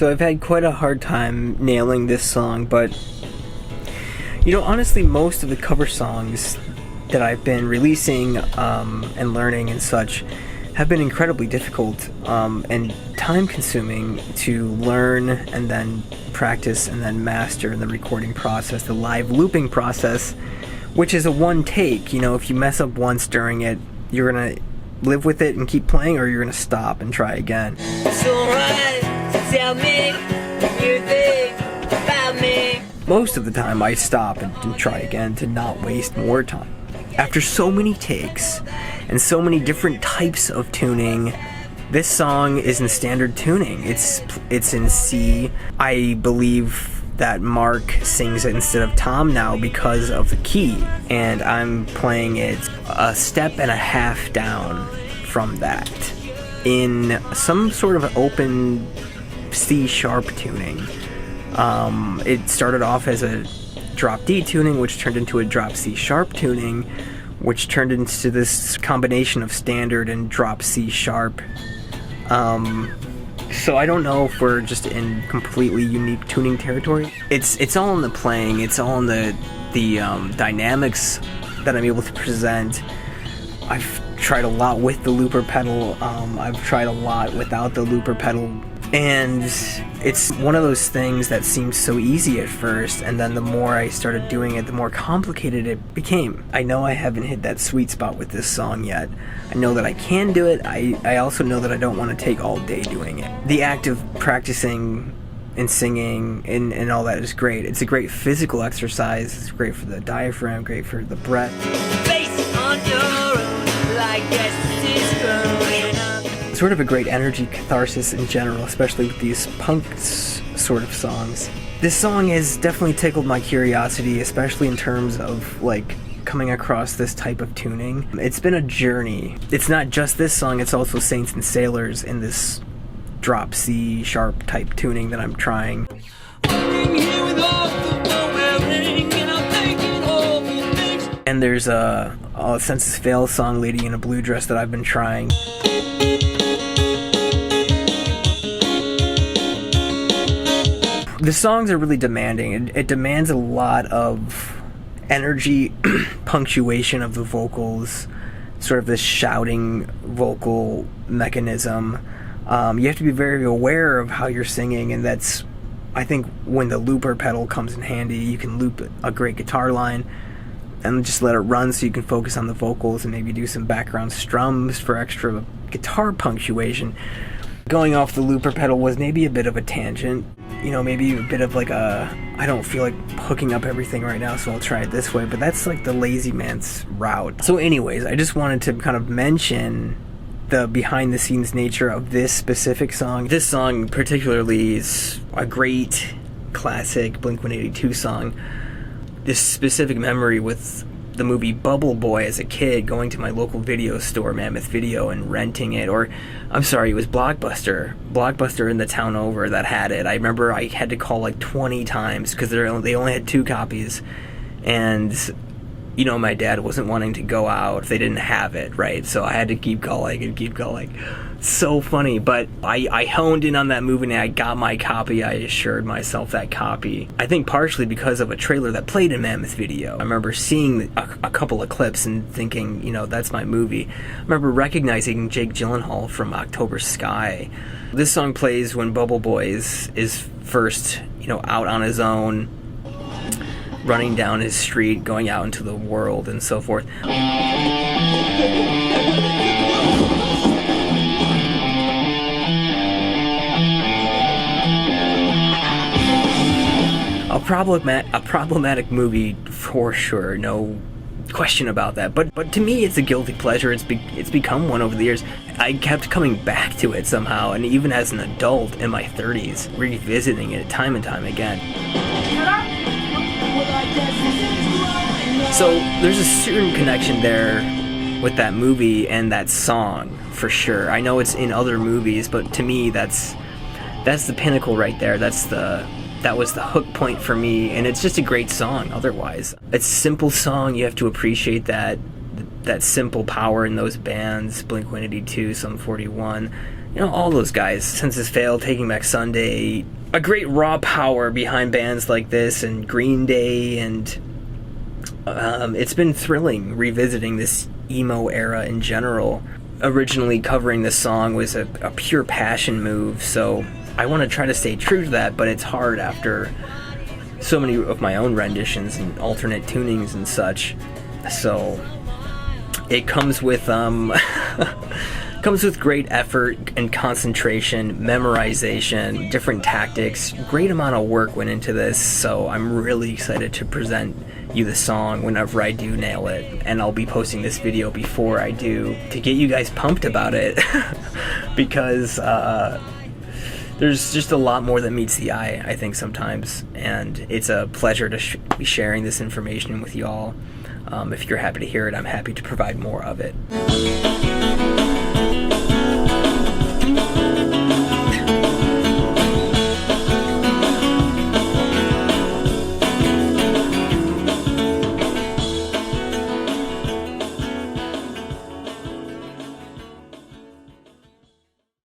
So I've had quite a hard time nailing this song, but you know, honestly, most of the cover songs that I've been releasing and learning and such have been incredibly difficult and time-consuming to learn and then practice and then master in the recording process, the live looping process, which is a one take. You know, if you mess up once during it, you're gonna live with it and keep playing, or you're gonna stop and try again. So right, tell me what you think about me. Most of the time I stop and try again to not waste more time. After so many takes and so many different types of tuning, this song is in standard tuning. It's in C. I believe that Mark sings it instead of Tom now because of the key, and I'm playing it a step and a half down from that in some sort of open C sharp tuning. It started off as a drop D tuning, which turned into a drop C sharp tuning, which turned into this combination of standard and drop C sharp. So I don't know if we're just in completely unique tuning territory. It's all in the playing. It's all in the dynamics that I'm able to present. I've tried a lot with the looper pedal. I've tried a lot without the looper pedal. And it's one of those things that seems so easy at first, and then the more I started doing it, the more complicated it became. I know I haven't hit that sweet spot with this song yet. I know that I can do it. I also know that I don't want to take all day doing it. The act of practicing and singing and all that is great. It's a great physical exercise. It's great for the diaphragm, great for the breath. Face on your own, like yes, it's growing up. Sort of a great energy catharsis in general, especially with these punk sort of songs. This song has definitely tickled my curiosity, especially in terms of like coming across this type of tuning. It's been a journey. It's not just this song, it's also Saints and Sailors in this drop C sharp type tuning that I'm trying. And there's a Census Fail song, Lady in a Blue Dress, that I've been trying. The songs are really demanding. It demands a lot of energy, punctuation of the vocals, sort of this shouting vocal mechanism. You have to be very aware of how you're singing, and that's, I think, when the looper pedal comes in handy. You can loop a great guitar line and just let it run so you can focus on the vocals and maybe do some background strums for extra guitar punctuation. Going off the looper pedal was maybe a bit of a tangent. You know, maybe a bit of like I don't feel like hooking up everything right now, so I'll try it this way, but that's like the lazy man's route. So anyways, I just wanted to kind of mention the behind the scenes nature of this specific song. This song particularly is a great classic Blink-182 song. This specific memory with the movie Bubble Boy as a kid, going to my local video store, Mammoth Video, and renting it. Or, I'm sorry, it was Blockbuster in the town over that had it. I remember I had to call like 20 times because they only had 2 copies, and you know, my dad wasn't wanting to go out. They didn't have it, right? So I had to keep going and keep going. So funny, but I honed in on that movie and I got my copy. I assured myself that copy. I think partially because of a trailer that played in Mammoth Video. I remember seeing a couple of clips and thinking, you know, that's my movie. I remember recognizing Jake Gyllenhaal from October Sky. This song plays when Bubble Boy is first, you know, out on his own, running down his street, going out into the world and so forth. A problematic movie for sure, no question about that. But to me, it's a guilty pleasure. It's become one over the years. I kept coming back to it somehow, and even as an adult in my 30s, revisiting it time and time again. So there's a certain connection there with that movie and that song, for sure. I know it's in other movies, but to me, that's the pinnacle right there. That was the hook point for me, and it's just a great song otherwise. It's a simple song. You have to appreciate that simple power in those bands, Blink-182, Sum 41. all those guys. Census Failed, Taking Back Sunday, a great raw power behind bands like this, and Green Day, and it's been thrilling revisiting this emo era in general. Originally covering this song was a pure passion move, so I want to try to stay true to that, but it's hard after so many of my own renditions and alternate tunings and such. So it comes with comes with great effort and concentration, memorization, different tactics. Great amount of work went into this, so I'm really excited to present you the song whenever I do nail it, and I'll be posting this video before I do to get you guys pumped about it because there's just a lot more that meets the eye, I think, sometimes, and it's a pleasure to be sharing this information with y'all. If you're happy to hear it, I'm happy to provide more of it.